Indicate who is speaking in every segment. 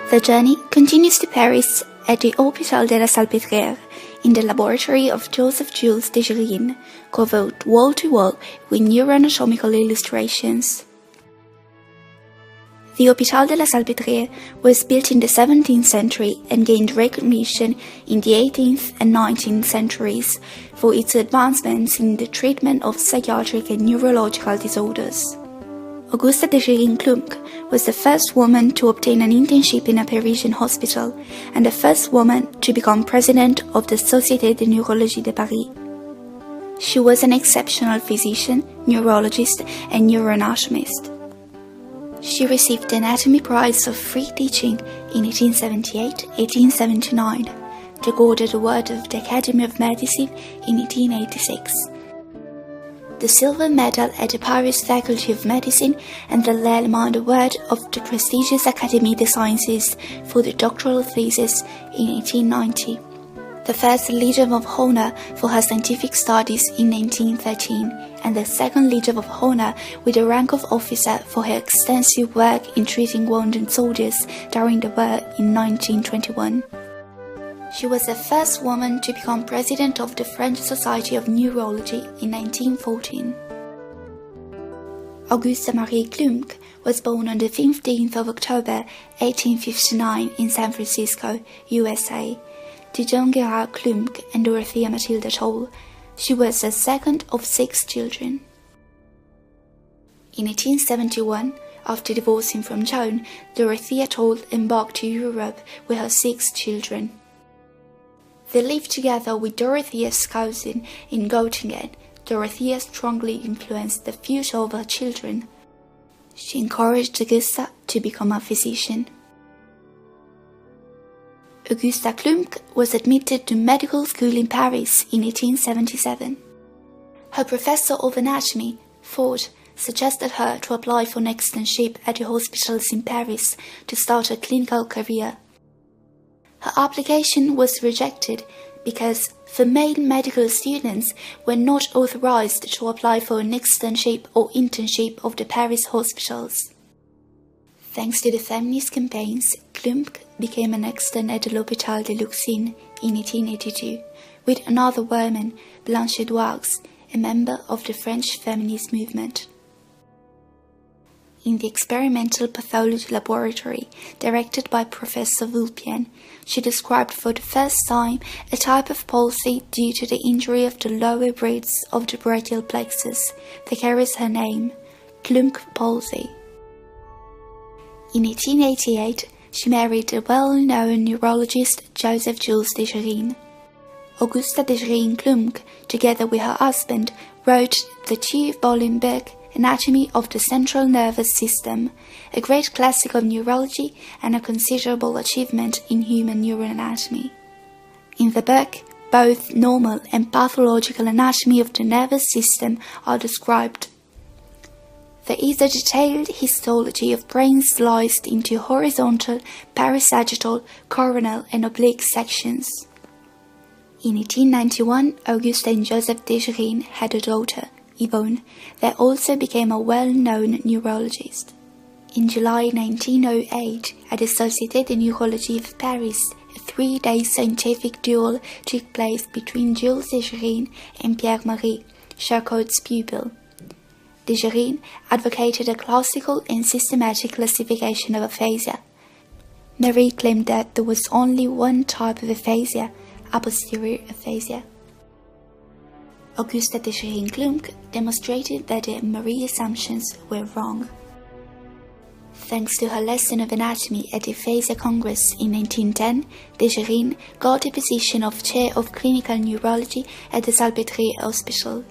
Speaker 1: The journey continues to Paris at the Hôpitalde la Salpêtrière in the laboratory of Joseph Jules Dejerine, covered wall to wall with neuroanatomical illustrations. The Hôpitalde la Salpêtrière was built in the 17th century and gained recognition in the 18th and 19th centuries for its advancements in the treatment of psychiatric and neurological disorders. Augusta Déjerine-Klumpke was the first woman to obtain an internship in a Parisian hospital and the first woman to become president of the Société de Neurologie de Paris. She was an exceptional physician, neurologist, and neuroanatomist. She received the Anatomy Prize of Free Teaching in 1878-1879, the Gold Award of the Academy of Medicine in 1886. The Silver Medal at the Paris Faculty of Medicine and the L'Allemand Award of the prestigious Académie des Sciences for the doctoral thesis in 1890. The first Legion of Honor for her scientific studies in 1913, and the second Legion of Honor with the rank of officer for her extensive work in treating wounded soldiers during the war in 1921. She was the first woman to become president of the French Society of Neurology in 1914. Augusta Marie Klumpke was born on the 15th of October 1859 in San Francisco, USA, to John Gerard Klumpke and Dorothea Matilda Toll. She was the second of 6 children. In 1871, after divorcing from Joan, Dorothea Toll embarked to Europe with her 6 children. They lived together with Dorothea's cousin in Göttingen. Dorothea strongly influenced the future of her children. She encouraged Augusta to become a physician. Augusta Klumpke was admitted to medical school in Paris in 1877. Her professor of anatomy, Ford, suggested her to apply for an externship at the hospitals in Paris to start a clinical career. Her application was rejected because female medical students were not authorized to apply for an externship or internship of the Paris hospitals. Thanks to the feminist campaigns, Klumpke became an extern at the Hôpital de Luxine in 1882 with another woman, Blanche Edouards, a member of the French feminist movement. In the experimental pathology laboratory, directed by Professor Vulpian, she described for the first time a type of palsy due to the injury of the lower ribs of the brachial plexus that carries her name, Klumpke palsy. In 1888, she married the well-known neurologist Joseph Jules Dejerine. Augusta Déjerine-Klumpke, together with her husband, wrote the 2-volume book Anatomy of the Central Nervous System, a great classic of neurology and a considerable achievement in human neuroanatomy. In the book, both normal and pathological anatomy of the nervous system are described. There is a detailed histology of brains sliced into horizontal, parasagittal, coronal and oblique sections. In 1891, Augusta and Joseph Dejerine had a daughter, Yvonne, that also became a well-known neurologist. In July 1908, at the Société de Neurologie of Paris, a 3-day scientific duel took place between Jules Dejerine and Pierre-Marie, Charcot's pupil. Dejerine advocated a classical and systematic classification of aphasia. Marie claimed that there was only one type of aphasia, a posterior aphasia. Augusta Déjerine-Klumpke demonstrated that the Marie assumptions were wrong. Thanks to her lesson of anatomy at the Aphasia Congress in 1910, Dejerine got the position of Chair of Clinical Neurology at the Salpêtrière Hospital.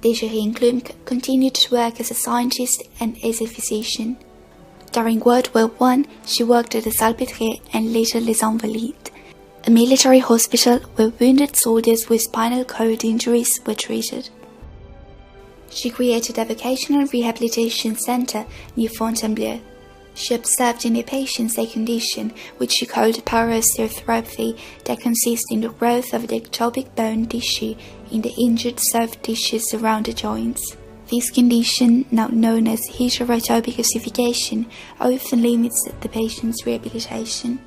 Speaker 1: Déjerine-Klumpke continued to work as a scientist and as a physician. During World War I, she worked at the Salpêtrière and later Les Invalides, a military hospital where wounded soldiers with spinal cord injuries were treated. She created a vocational rehabilitation center near Fontainebleau. She observed in a patient's a condition which she called paraosteoarthropathy that consists in the growth of the ectopic bone tissue in the injured soft tissues around the joints. This condition, now known as heterotopic ossification, often limits the patient's rehabilitation.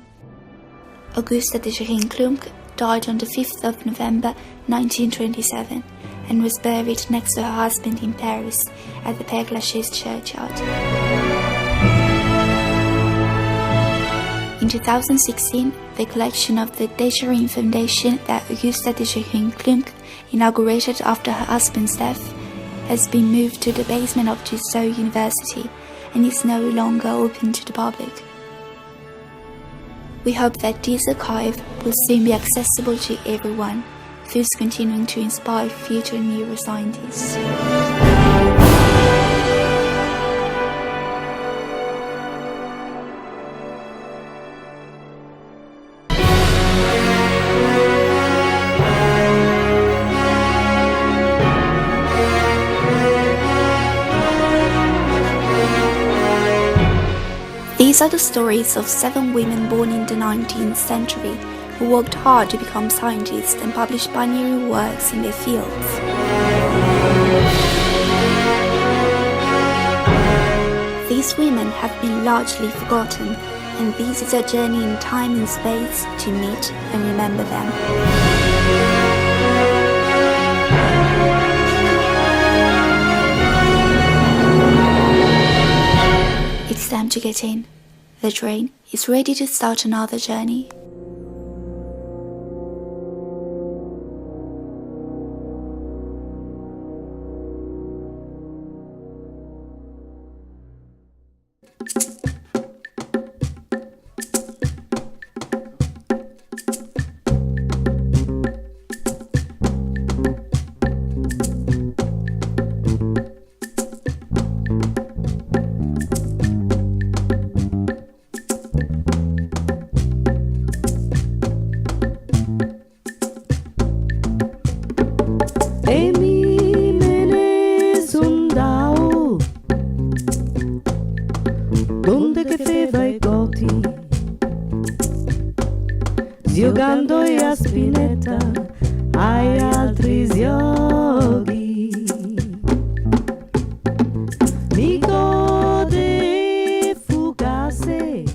Speaker 1: Augusta Déjerine-Klumpke died on the 5th of November 1927 and was buried next to her husband in Paris at the Père Lachaise churchyard. In 2016, the collection of the Dejerine Foundation that Augusta Déjerine-Klumpke inaugurated after her husband's death has been moved to the basement of Joseph University and is no longer open to the public. We hope that this archive will soon be accessible to everyone, thus continuing to inspire future neuroscientists. These are the stories of 7 women born in the 19th century who worked hard to become scientists and published pioneering works in their fields. These women have been largely forgotten, and this is a journey in time and space to meet and remember them. It's time to get in. The train is ready to start another journey.
Speaker 2: Giocando a spinetta ai altri giochi, mi gode fugace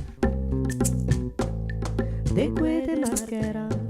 Speaker 2: de quelle maschera.